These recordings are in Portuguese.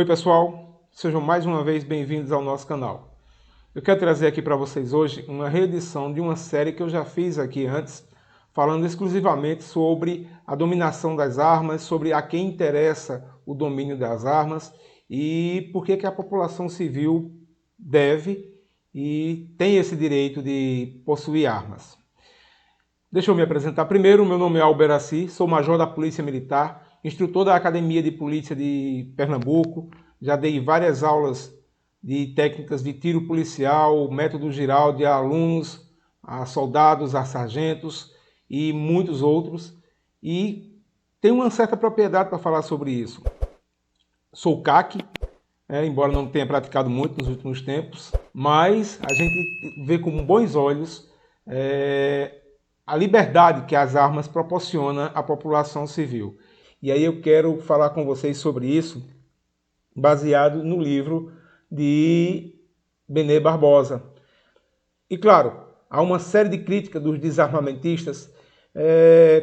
Oi pessoal, sejam mais uma vez bem-vindos ao nosso canal. Eu quero trazer aqui para vocês hoje uma reedição de uma série que eu já fiz aqui antes, falando exclusivamente sobre a dominação das armas, sobre a quem interessa o domínio das armas e por que a população civil deve e tem esse direito de possuir armas. Deixa eu me apresentar primeiro, meu nome é Alberaci, sou major da Polícia Militar, instrutor da Academia de Polícia de Pernambuco, já dei várias aulas de técnicas de tiro policial, método geral de alunos, a soldados, a sargentos e muitos outros, e tenho uma certa propriedade para falar sobre isso. Sou CAC, embora não tenha praticado muito nos últimos tempos, mas a gente vê com bons olhos a liberdade que as armas proporcionam à população civil. E aí eu quero falar com vocês sobre isso, baseado no livro de Benê Barbosa. E claro, há uma série de críticas dos desarmamentistas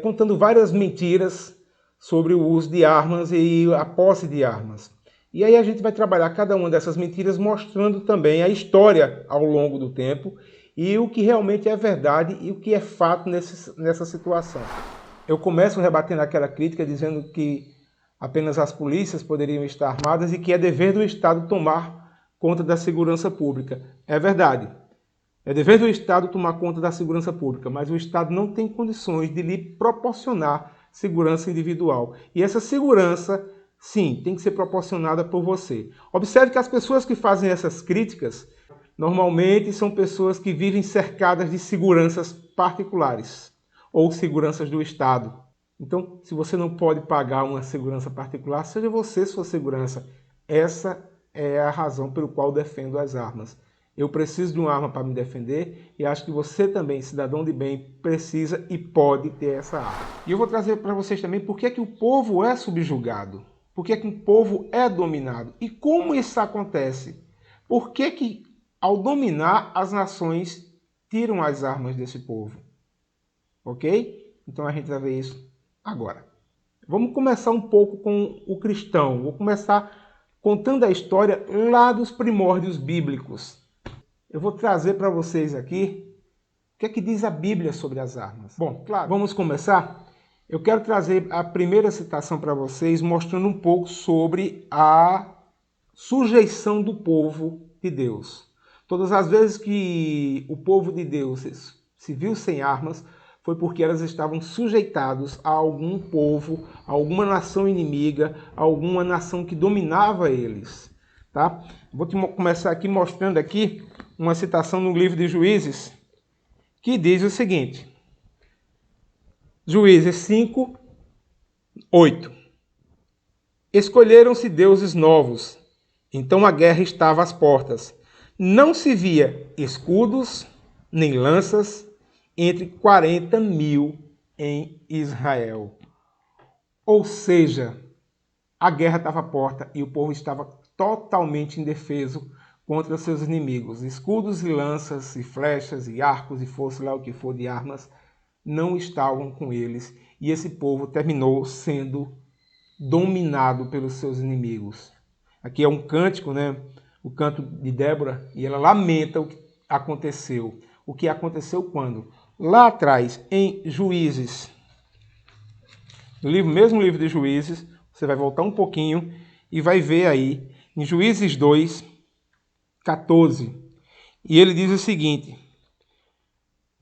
contando várias mentiras sobre o uso de armas e a posse de armas. E aí a gente vai trabalhar cada uma dessas mentiras mostrando também a história ao longo do tempo e o que realmente é verdade e o que é fato nessa situação. Eu começo rebatendo aquela crítica dizendo que apenas as polícias poderiam estar armadas e que é dever do Estado tomar conta da segurança pública. É verdade. É dever do Estado tomar conta da segurança pública, mas o Estado não tem condições de lhe proporcionar segurança individual. E essa segurança, sim, tem que ser proporcionada por você. Observe que as pessoas que fazem essas críticas normalmente são pessoas que vivem cercadas de seguranças particulares ou seguranças do Estado. Então, se você não pode pagar uma segurança particular, seja você sua segurança. Essa é a razão pelo qual defendo as armas. Eu preciso de uma arma para me defender e acho que você também, cidadão de bem, precisa e pode ter essa arma. E eu vou trazer para vocês também por que o povo é subjugado, por que o povo é dominado e como isso acontece. Por que ao dominar, as nações tiram as armas desse povo. Ok? Então a gente vai ver isso agora. Vamos começar um pouco com o cristão. Vou começar contando a história lá dos primórdios bíblicos. Eu vou trazer para vocês aqui o que é que diz a Bíblia sobre as armas. Bom, claro, vamos começar? Eu quero trazer a primeira citação para vocês, mostrando um pouco sobre a sujeição do povo de Deus. Todas as vezes que o povo de Deus se viu sem armas, foi porque elas estavam sujeitadas a algum povo, a alguma nação inimiga, a alguma nação que dominava eles. Tá? Vou começar aqui mostrando aqui uma citação no livro de Juízes, que diz o seguinte. Juízes 5, 8. Escolheram-se deuses novos, então a guerra estava às portas. Não se via escudos nem lanças entre 40.000 em Israel. Ou seja, a guerra estava à porta e o povo estava totalmente indefeso contra seus inimigos. Escudos e lanças e flechas e arcos e fosse lá o que for de armas não estavam com eles e esse povo terminou sendo dominado pelos seus inimigos. Aqui é um cântico, né? O canto de Débora, e ela lamenta o que aconteceu. O que aconteceu quando? Lá atrás, em Juízes, no mesmo livro de Juízes, você vai voltar um pouquinho e vai ver aí, em Juízes 2, 14, e ele diz o seguinte: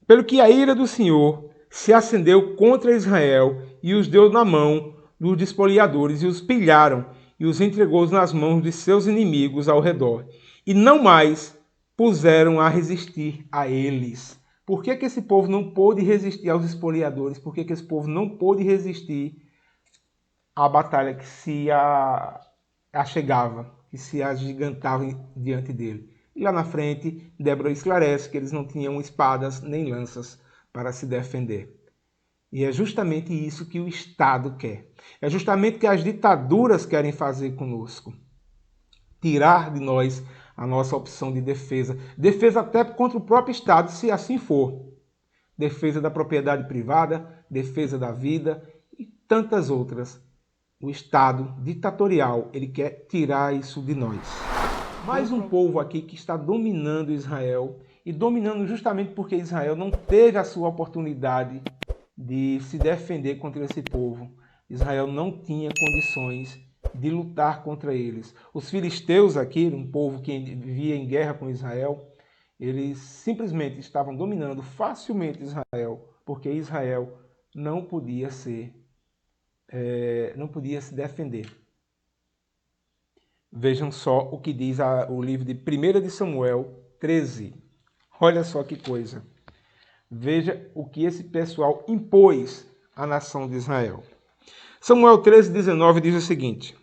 pelo que a ira do Senhor se acendeu contra Israel e os deu na mão dos despoliadores e os pilharam e os entregou nas mãos de seus inimigos ao redor. E não mais puseram a resistir a eles. Por que esse povo não pôde resistir aos espoliadores? Por que esse povo não pôde resistir à batalha que se achegava, que se agigantava diante dele? E lá na frente, Débora esclarece que eles não tinham espadas nem lanças para se defender. E é justamente isso que o Estado quer. É justamente o que as ditaduras querem fazer conosco. Tirar de nós a nossa opção de defesa. Defesa até contra o próprio Estado, se assim for. Defesa da propriedade privada, defesa da vida e tantas outras. o Estado ditatorial, ele quer tirar isso de nós. Mais um povo aqui que está dominando Israel, e dominando justamente porque Israel não teve a sua oportunidade de se defender contra esse povo. Israel não tinha condições de lutar contra eles. Os filisteus aqui, um povo que vivia em guerra com Israel, eles simplesmente estavam dominando facilmente Israel, porque Israel não podia se defender. Vejam só o que diz o livro de 1 de Samuel 13. Olha só que coisa. Veja o que esse pessoal impôs à nação de Israel. Samuel 13, 19 diz o seguinte: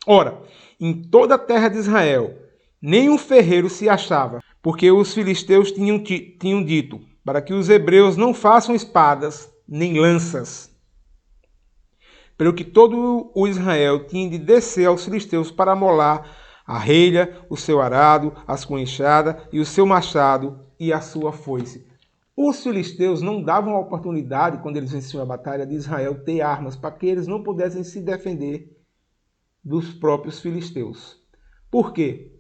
Ora, em toda a terra de Israel, nenhum ferreiro se achava, porque os filisteus tinham dito, para que os hebreus não façam espadas nem lanças. Pelo que todo o Israel tinha de descer aos filisteus para amolar a relha, o seu arado, a sua enxada e o seu machado e a sua foice. Os filisteus não davam a oportunidade, quando eles venciam a batalha de Israel, ter armas, para que eles não pudessem se defender dos próprios filisteus. Por quê?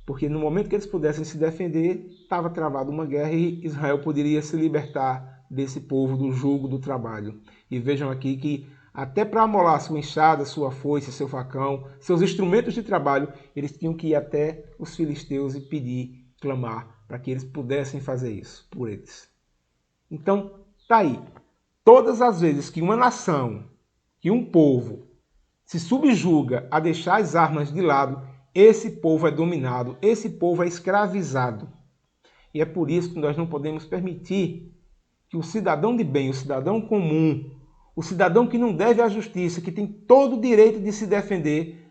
Porque no momento que eles pudessem se defender, estava travada uma guerra e Israel poderia se libertar desse povo, do jugo do trabalho. E vejam aqui que até para amolar sua enxada, sua foice, seu facão, seus instrumentos de trabalho, eles tinham que ir até os filisteus e pedir, clamar, para que eles pudessem fazer isso por eles. Então, tá aí. Todas as vezes que uma nação, que um povo, se subjuga a deixar as armas de lado, esse povo é dominado, esse povo é escravizado. E é por isso que nós não podemos permitir que o cidadão de bem, o cidadão comum, o cidadão que não deve à justiça, que tem todo o direito de se defender,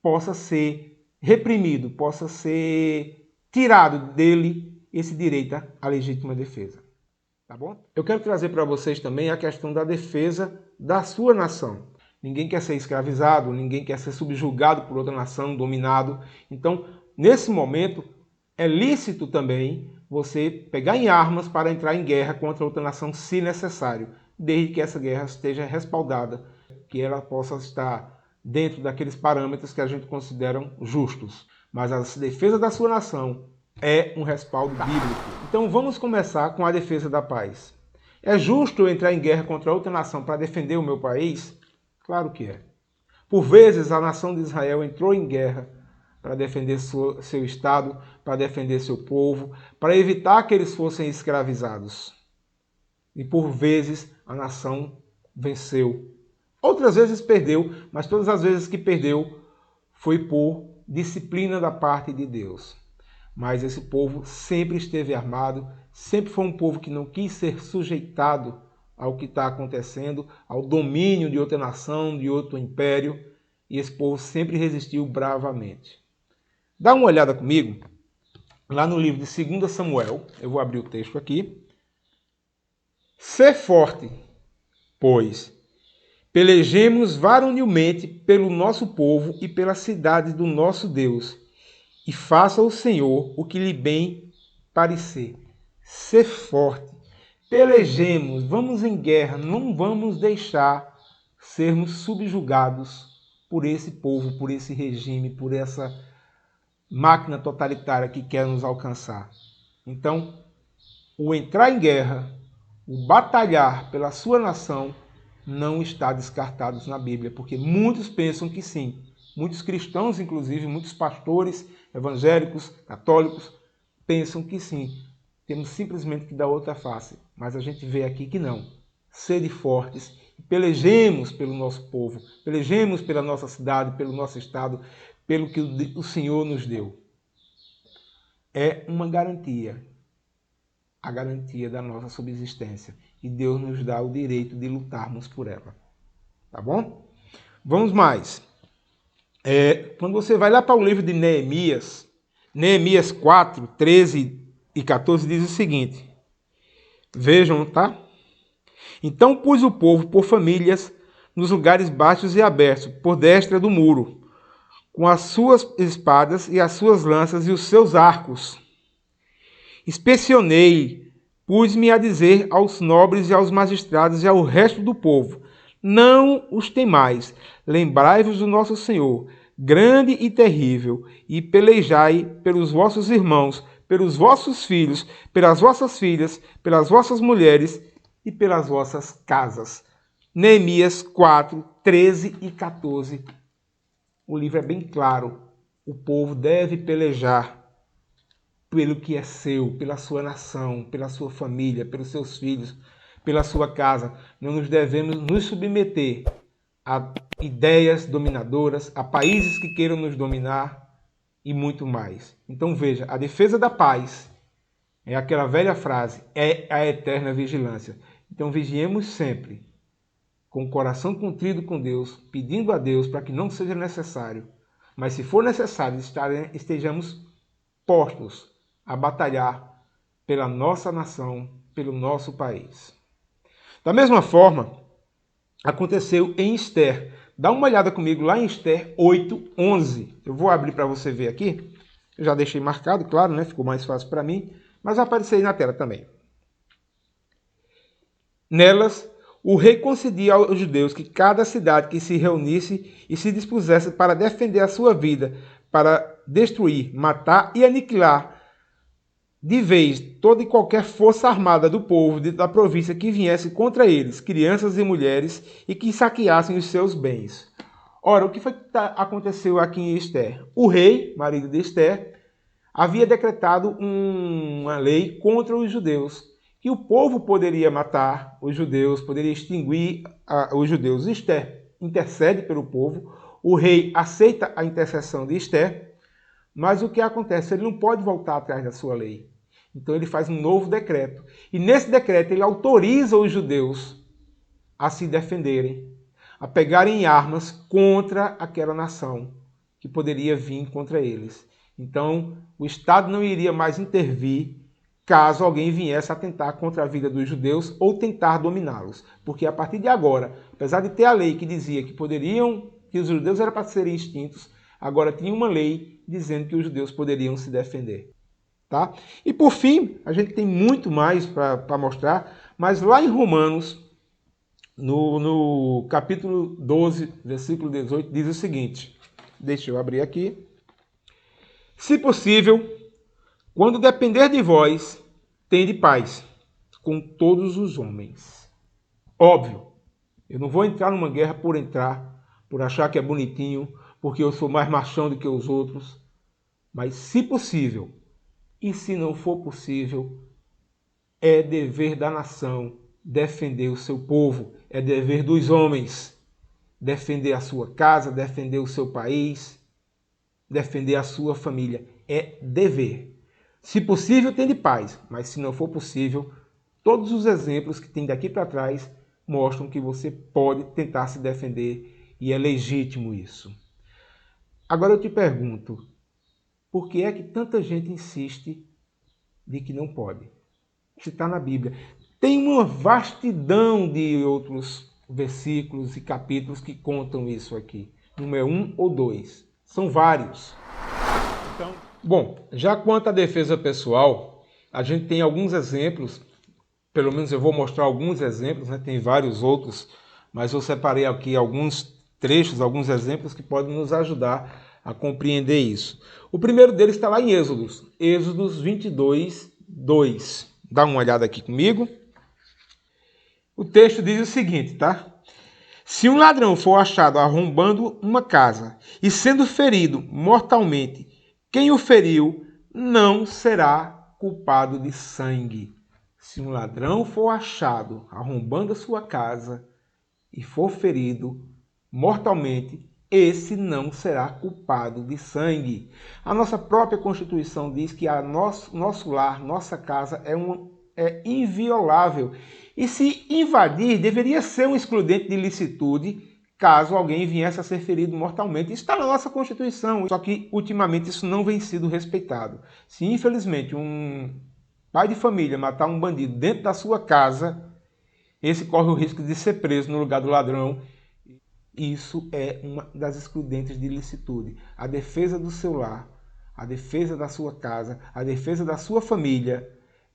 possa ser reprimido, possa ser tirado dele esse direito à legítima defesa. Tá bom? Eu quero trazer para vocês também a questão da defesa da sua nação. Ninguém quer ser escravizado, ninguém quer ser subjugado por outra nação, dominado. Então, nesse momento, é lícito também você pegar em armas para entrar em guerra contra outra nação, se necessário, desde que essa guerra esteja respaldada, que ela possa estar dentro daqueles parâmetros que a gente considera justos. Mas a defesa da sua nação é um respaldo bíblico. Então vamos começar com a defesa da paz. É justo eu entrar em guerra contra outra nação para defender o meu país? Claro que é. Por vezes a nação de Israel entrou em guerra para defender seu Estado, para defender seu povo, para evitar que eles fossem escravizados. E por vezes a nação venceu. Outras vezes perdeu, mas todas as vezes que perdeu foi por disciplina da parte de Deus. Mas esse povo sempre esteve armado, sempre foi um povo que não quis ser sujeitado ao que está acontecendo, ao domínio de outra nação, de outro império, e esse povo sempre resistiu bravamente. Dá uma olhada comigo, lá no livro de 2 Samuel, eu vou abrir o texto aqui. Sê forte, pois, pelejemos varonilmente pelo nosso povo e pela cidade do nosso Deus, e faça o Senhor o que lhe bem parecer. Ser forte. Pelejemos, vamos em guerra, não vamos deixar sermos subjugados por esse povo, por esse regime, por essa máquina totalitária que quer nos alcançar. Então, o entrar em guerra, o batalhar pela sua nação, não está descartado na Bíblia, porque muitos pensam que sim. Muitos cristãos, inclusive, muitos pastores evangélicos, católicos, pensam que sim. Temos simplesmente que dar outra face. Mas a gente vê aqui que não. Sede fortes, pelejemos pelo nosso povo, pelejemos pela nossa cidade, pelo nosso estado, pelo que o Senhor nos deu. É uma garantia, a garantia da nossa subsistência. E Deus nos dá o direito de lutarmos por ela. Tá bom? Vamos mais. Quando você vai lá para o livro de Neemias, Neemias 4, 13 e 14 diz o seguinte. Vejam, tá? Então pus o povo por famílias nos lugares baixos e abertos, por destra do muro, com as suas espadas e as suas lanças e os seus arcos. Inspecionei, pus-me a dizer aos nobres e aos magistrados e ao resto do povo, Não os temais. Lembrai-vos do nosso Senhor, grande e terrível, e pelejai pelos vossos irmãos, pelos vossos filhos, pelas vossas filhas, pelas vossas mulheres e pelas vossas casas. Neemias 4, 13 e 14. O livro é bem claro. O povo deve pelejar pelo que é seu, pela sua nação, pela sua família, pelos seus filhos, pela sua casa. Não nos devemos nos submeter a ideias dominadoras, a países que queiram nos dominar e muito mais. Então veja, a defesa da paz é aquela velha frase, é a eterna vigilância. Então vigiemos sempre, com o coração contrido com Deus, pedindo a Deus para que não seja necessário, mas se for necessário, estejamos postos a batalhar pela nossa nação, pelo nosso país. Da mesma forma, aconteceu em Esther. Dá uma olhada comigo lá em Esther 8:11. Eu vou abrir para você ver aqui. Eu já deixei marcado, claro, né? Ficou mais fácil para mim, mas vai aparecer aí na tela também. Nelas, o rei concedia aos judeus que cada cidade que se reunisse e se dispusesse para defender a sua vida, para destruir, matar e aniquilar de vez toda e qualquer força armada do povo da província que viesse contra eles, crianças e mulheres, e que saqueassem os seus bens. Ora, o que foi que aconteceu aqui em Esther? O rei, marido de Esther, havia decretado uma lei contra os judeus, que o povo poderia matar os judeus, poderia extinguir os judeus. Esther intercede pelo povo, o rei aceita a intercessão de Esther, mas o que acontece? Ele não pode voltar atrás da sua lei. Então ele faz um novo decreto. E nesse decreto ele autoriza os judeus a se defenderem, a pegarem armas contra aquela nação que poderia vir contra eles. Então o Estado não iria mais intervir caso alguém viesse a atentar contra a vida dos judeus ou tentar dominá-los. Porque a partir de agora, apesar de ter a lei que dizia que os judeus eram para serem extintos, agora tinha uma lei dizendo que os judeus poderiam se defender. Tá? E por fim, a gente tem muito mais para mostrar, mas lá em Romanos, no capítulo 12, versículo 18, diz o seguinte, deixa eu abrir aqui. Se possível, quando depender de vós, tende paz com todos os homens. Óbvio, eu não vou entrar numa guerra por entrar, por achar que é bonitinho, porque eu sou mais machão do que os outros, mas se possível, e se não for possível, é dever da nação defender o seu povo, é dever dos homens defender a sua casa, defender o seu país, defender a sua família. É dever. Se possível, tem de paz, mas se não for possível, todos os exemplos que tem daqui para trás mostram que você pode tentar se defender e é legítimo isso. Agora eu te pergunto, por que é que tanta gente insiste de que não pode? Se está na Bíblia. Tem uma vastidão de outros versículos e capítulos que contam isso aqui. Não é um ou dois, são vários. Então, bom, já quanto à defesa pessoal, a gente tem alguns exemplos, pelo menos eu vou mostrar alguns exemplos, né? Tem vários outros, mas eu separei aqui alguns trechos, alguns exemplos que podem nos ajudar a compreender isso. O primeiro deles está lá em Êxodos, Êxodos 22, 2. Dá uma olhada aqui comigo. O texto diz o seguinte, tá? Se um ladrão for achado arrombando uma casa e sendo ferido mortalmente, quem o feriu não será culpado de sangue. Se um ladrão for achado arrombando a sua casa e for ferido mortalmente, esse não será culpado de sangue. A nossa própria Constituição diz que nosso lar, nossa casa é inviolável. E se invadir, deveria ser um excludente de licitude caso alguém viesse a ser ferido mortalmente. Isso está na nossa Constituição, só que ultimamente isso não vem sido respeitado. Se infelizmente um pai de família matar um bandido dentro da sua casa, esse corre o risco de ser preso no lugar do ladrão. Isso é uma das excludentes de licitude. A defesa do seu lar, a defesa da sua casa, a defesa da sua família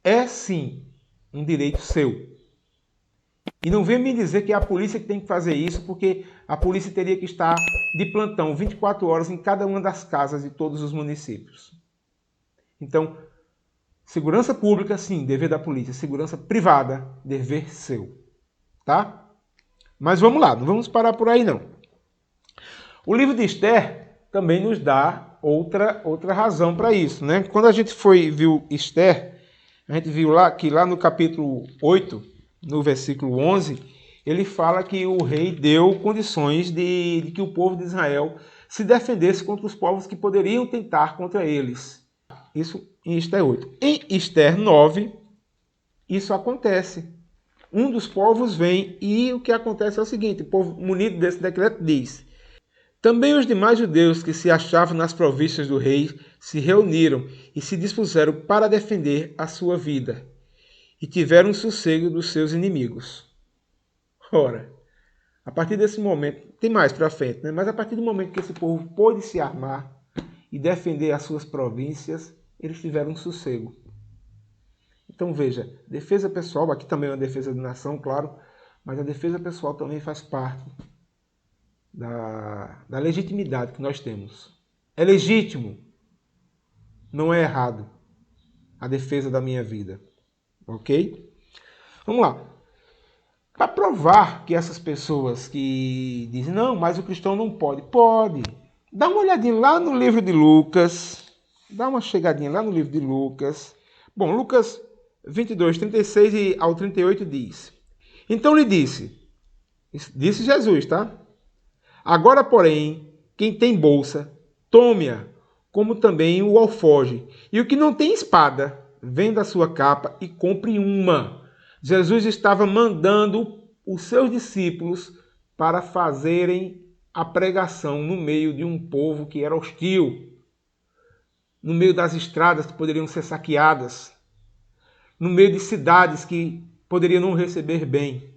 é sim um direito seu. E não venha me dizer que é a polícia que tem que fazer isso, porque a polícia teria que estar de plantão 24 horas em cada uma das casas de todos os municípios. Então, segurança pública, sim, dever da polícia. Segurança privada, dever seu. Tá? Mas vamos lá, não vamos parar por aí não. O livro de Esther também nos dá outra razão para isso, né? Quando a gente viu Esther, a gente viu lá que lá no capítulo 8, no versículo 11, ele fala que o rei deu condições de que o povo de Israel se defendesse contra os povos que poderiam tentar contra eles. Isso em Esther 8. Em Esther 9, isso acontece. Um dos povos vem e o que acontece é o seguinte, o povo munido desse decreto diz: também os demais judeus que se achavam nas províncias do rei se reuniram e se dispuseram para defender a sua vida, e tiveram sossego dos seus inimigos. Ora, a partir desse momento, tem mais para frente, né? Mas a partir do momento que esse povo pôde se armar e defender as suas províncias, eles tiveram sossego. Então veja, defesa pessoal, aqui também é uma defesa de nação, claro, mas a defesa pessoal também faz parte da legitimidade que nós temos. É legítimo, não é errado, a defesa da minha vida. Ok? Vamos lá. Para provar que essas pessoas que dizem, não, mas o cristão não pode. Pode. Dá uma olhadinha lá no livro de Lucas. Dá uma chegadinha lá no livro de Lucas. Bom, Lucas 22, 36 ao 38 diz: então lhe disse Jesus, tá? Agora, porém, quem tem bolsa, tome-a, como também o alforje. E o que não tem espada, venda a sua capa e compre uma. Jesus estava mandando os seus discípulos para fazerem a pregação no meio de um povo que era hostil, no meio das estradas que poderiam ser saqueadas, no meio de cidades que poderiam não receber bem.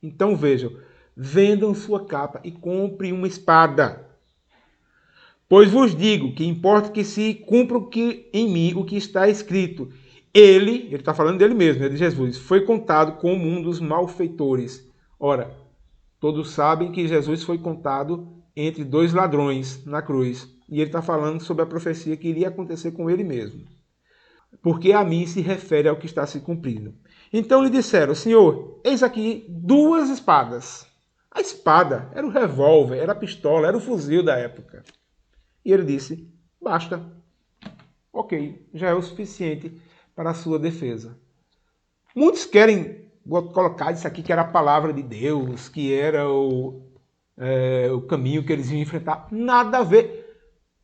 Então vejam, vendam sua capa e compre uma espada. Pois vos digo que importa que se cumpra em mim o que está escrito. Ele está falando dele mesmo, de Jesus, foi contado como um dos malfeitores. Ora, todos sabem que Jesus foi contado entre dois ladrões na cruz. E ele está falando sobre a profecia que iria acontecer com ele mesmo. Porque a mim se refere ao que está se cumprindo. Então lhe disseram, Senhor, eis aqui 2 espadas. A espada era o revólver, era a pistola, era o fuzil da época. E ele disse, basta. Ok, já é o suficiente para a sua defesa. Muitos querem colocar isso aqui que era a palavra de Deus, que era o caminho que eles iam enfrentar. Nada a ver.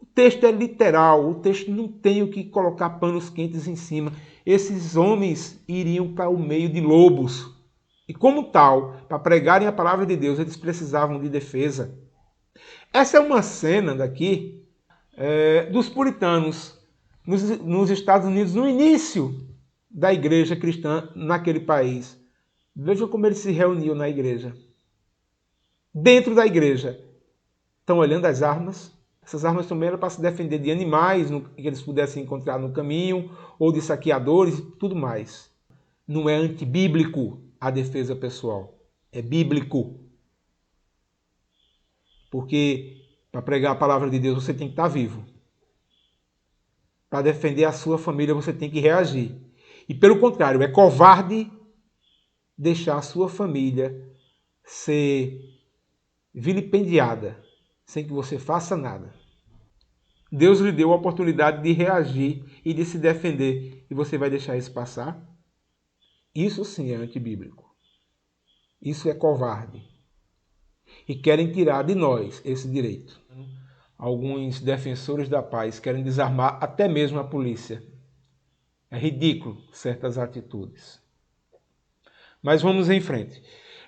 O texto é literal, o texto não tem o que colocar panos quentes em cima. Esses homens iriam para o meio de lobos. E como tal, para pregarem a palavra de Deus, eles precisavam de defesa. Essa é uma cena daqui dos puritanos nos Estados Unidos, no início da igreja cristã naquele país. Vejam como eles se reuniam na igreja. Dentro da igreja. Estão olhando as armas. Essas armas também eram para se defender de animais que eles pudessem encontrar no caminho, ou de saqueadores e tudo mais. Não é antibíblico a defesa pessoal. É bíblico. Porque para pregar a palavra de Deus você tem que estar vivo. Para defender a sua família você tem que reagir. E pelo contrário, é covarde deixar a sua família ser vilipendiada sem que você faça nada. Deus lhe deu a oportunidade de reagir e de se defender e você vai deixar isso passar? Isso sim é antibíblico. Isso é covarde. E querem tirar de nós esse direito. Alguns defensores da paz querem desarmar até mesmo a polícia. É ridículo certas atitudes. Mas vamos em frente.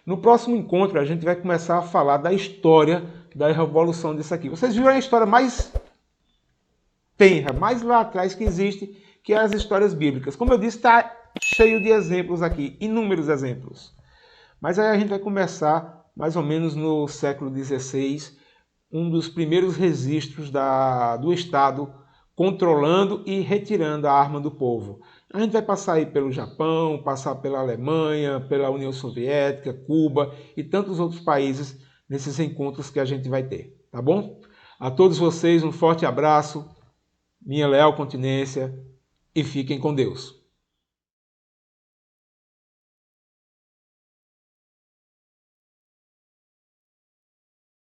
No próximo encontro a gente vai começar a falar da história da revolução disso aqui. Vocês viram a história mais tenra, mais lá atrás que existe, que é as histórias bíblicas. Como eu disse, está cheio de exemplos aqui, inúmeros exemplos. Mas aí a gente vai começar mais ou menos no século XVI, um dos primeiros registros do Estado controlando e retirando a arma do povo. A gente vai passar aí pelo Japão, passar pela Alemanha, pela União Soviética, Cuba e tantos outros países nesses encontros que a gente vai ter, tá bom? A todos vocês um forte abraço, minha leal continência e fiquem com Deus.